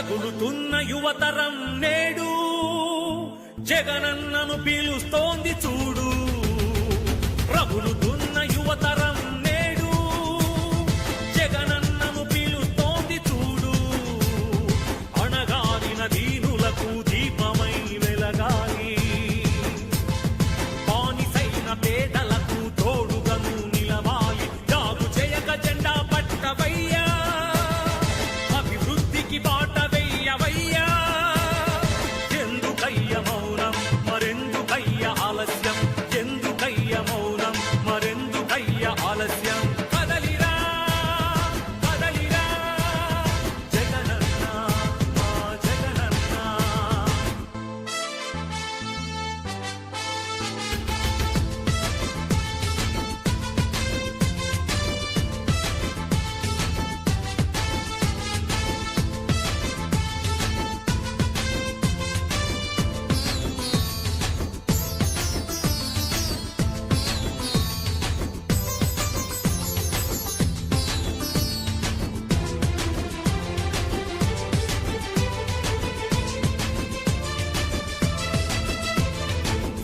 రగులుతున్న యువతరం నేడు జగనన్నను పిలుస్తోంది చూడు. రగులుతున్న యువతరం నేడు జగనన్నను పిలుస్తోంది చూడు. అణగారిన దీనులకు దీపమై వెలగాలి, బానిసైన పేదలకు తోడుగను నిలవాలి. జాగు చేయక జెండా పట్టవయ్యా, అభివృద్ధికి బాట వెయ్యవయ్యా. ఎందుకయ్య మౌనం మరెందుకయ్య ఆలస్యం, ఎందుకయ్య మౌనం మరెందుకయ్య ఆలస్యం. కదలిరా కదలిరా జగనన్న మా జగనన్న.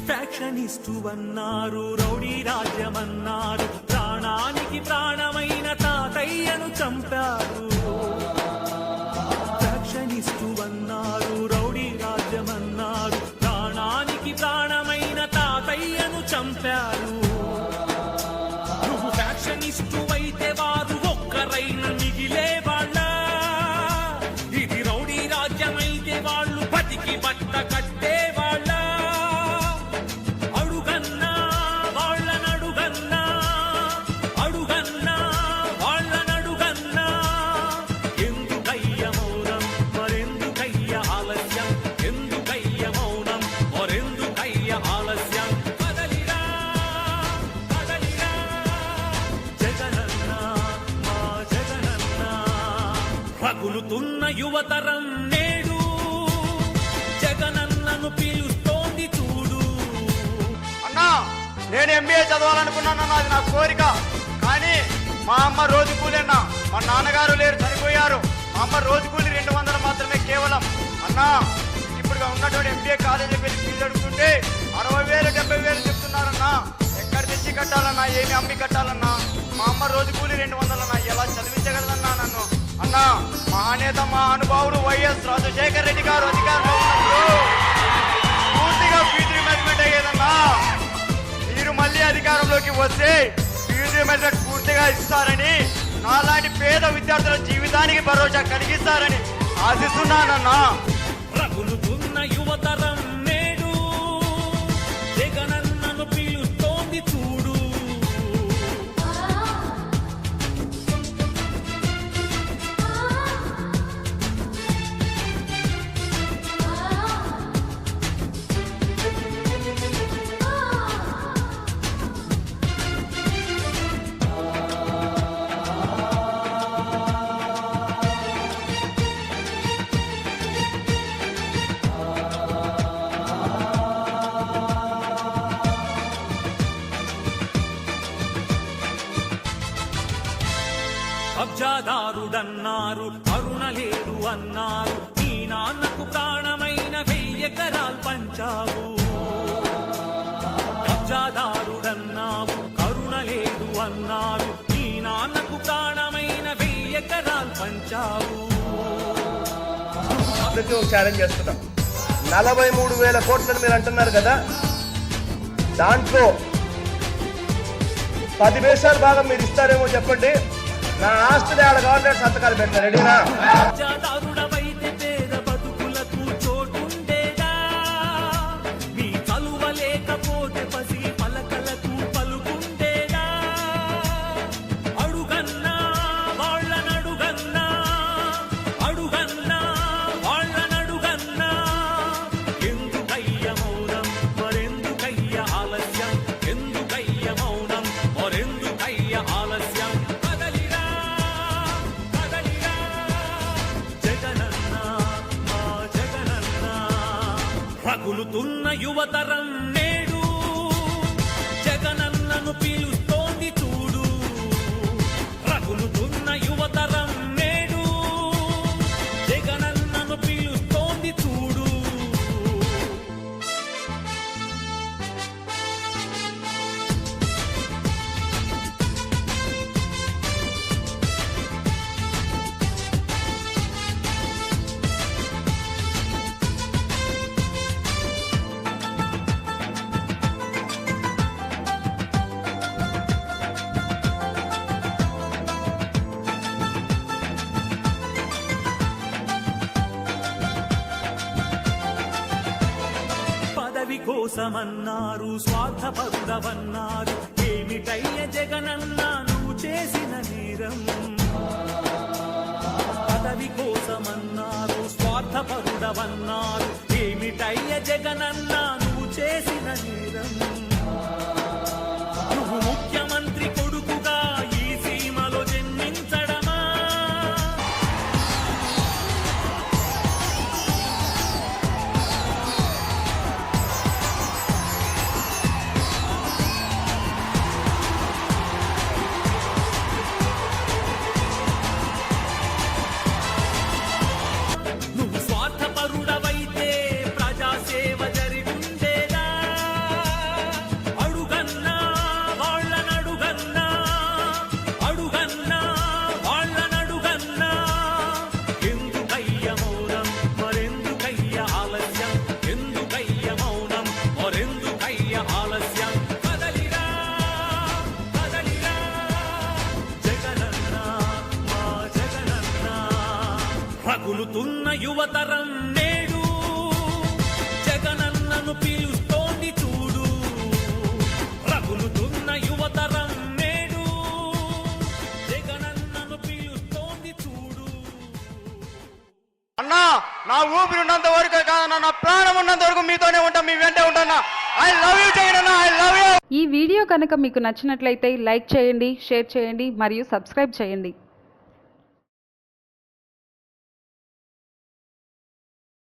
ఫ్యాక్షనిస్టు అన్నారు, రౌడీ రాజ్యమన్నారు, ప్రాణానికి ప్రాణమైన తాతయ్యను చంపారు. ఫ్యాక్షనిస్టు అన్నారు, రౌడీ రాజ్యమన్నారు, ప్రాణానికి ప్రాణమైన తాతయ్యను చంపారు. నువ్వు ఫ్యాక్షనిస్టు అయితే వారు ఒక్కరైన మిగిలే వాళ్ళ. ఇది రౌడీ రాజ్యమైతే వాళ్ళు బతికి బట్ట కట్టే వాళ్ళ. అడుగన్నా వాళ్ళనడుగన్నా, అడుగన్నా వాళ్ళనడుగన్నా. ఎందుకయ్య మౌనం మరెందుకయ్య ఆలస్యం, ఎందుకయ్య మౌనం మరెందుకయ్య ఆలస్యం. కదలిరా కదలిరా జగనన్న మా జగనన్న. రగులుతున్న యువతరం నేడు జగనన్నను పిలుస్తోంది చూడు. అన్నా, నేను ఎంబీఏ చదవాలనుకున్నాను, అది నా కోరిక. కానీ మా అమ్మ రోజు కూలి అన్నా, మా నాన్నగారు లేరు, చనిపోయారు. మా అమ్మ రోజు కూలి 200 మాత్రమే కేవలం. అన్నా, ఇప్పుడు ఉన్నటువంటి ఎంబీఏ కాలేజీకి వెళ్ళి ఫీజు అడుగుతుంటే 60,000 70,000 చెప్తున్నారన్నా. ఎక్కడ తెచ్చి కట్టాలన్నా, ఏమి అమ్మి కట్టాలన్నా? మా అమ్మ రోజు కూలి 200 అన్నా, ఎలా చదివించగలదన్నా నన్ను? అన్నా, మహానేత మా అనుభావుడు వైఎస్ రాజశేఖర రెడ్డి గారు అధికారంలో ఉన్నప్పుడు పూర్తిగా ఫీజు రిమెంట్ అయ్యేదన్నా. మీరు మళ్ళీ అధికారంలోకి వస్తే ఫీజు రిమెంట్ పూర్తిగా ఇస్తారని, నాలాంటి పేద విద్యార్థుల జీవితానికి భరోసా కలిగిస్తారని ఆశిస్తున్నానన్నా. రగులుతున్న యువతరం నేడు జగనన్నను పిలుస్తోంది చూడు. కబ్జాదారుడన్నారు, కరుణ లేదు అన్నారు, నీ నాన్నకు ప్రాణమైన 1000 ఎకరాలు పంచావు. కబ్జాదారుడన్నావు, కరుణ లేదు అన్నారు, నీ నాన్నకు ప్రాణమైన 1000 ఎకరాలు పంచావు. ఛాలెంజ్ చేస్తున్నాం. 43,000 కోట్లని మీరు అంటున్నారు కదా, దాంట్లో 10 పైసలు భాగం మీరు ఇస్తారేమో చెప్పండి. నా ఆస్తిని ఆడ గవర్నమెంట్ సంతకాలు పెట్టారు. రెడీనా? కబ్జాదారుడవైతే పేద బతుకులకు చోటుండేదా? నీ చలువ లేకపోతే పసి పలకలకు పలుకుండేదా? అడుగన్నా వాళ్ళనడుగన్నా, అడుగన్నా వాళ్ళనడుగన్నా. ఎందుకయ్య మౌనం మరెందుకయ్య ఆలస్యం, ఎందుకయ్య మౌనం మరెందుకయ్య ఆలస్యం. కదలిరా కదలిరా జగనన్న మా జగనన్న. రగులుతున్న యువతరం నేడు జగనన్నను పిలుస్తోంది చూడు. రగులుతున్న యువతరం నేడు జగనన్నను కోసమన్నారు స్వార్థపరుడవన్నారు ఏమిటయ్య జగనన్న నువ్వు చేసిన నేరం పదవి కోసమన్నారు స్వార్థపరుడవన్నారు ఏమిటయ్య జగనన్న నువ్వు చేసిన నేరం నువ్వు ముఖ్యమంత్రి కొడుకుగా ఈ సీమలో జన్మించడమా నువ్వు స్వార్థపరుడవైతే ప్రజాసేవ జరిగుండేదా అడుగన్నా వాళ్ళనడుగన్నా అడుగన్నా వాళ్ళనడుగన్నా ఎందుకయ్య మౌనం మరెందుకయ్య ఆలస్యం ఎందుకయ్య మౌనం మరెందుకయ్య ఆలస్యం కదలిరా కదలిరా జగనన్న మా జగనన్న రగులుతున్న యువతరం నేడు జగనన్నను పిలుస్తోంది చూడు రగులుతున్న యువతరం నేడు జగనన్నను పిలుస్తోంది చూడు అన్నా నా ఊపిరి ఉన్నంత వరకు కాదన్నా నా ప్రాణం ఉన్నంత వరకు మీతోనే ఉంటా మీ వెంటే ఉంటానా I love you Jagananna I love you ఈ వీడియో కనుక మీకు నచ్చినట్లయితే లైక్ చేయండి, షేర్ చేయండి మరియు సబ్స్క్రైబ్ చేయండి.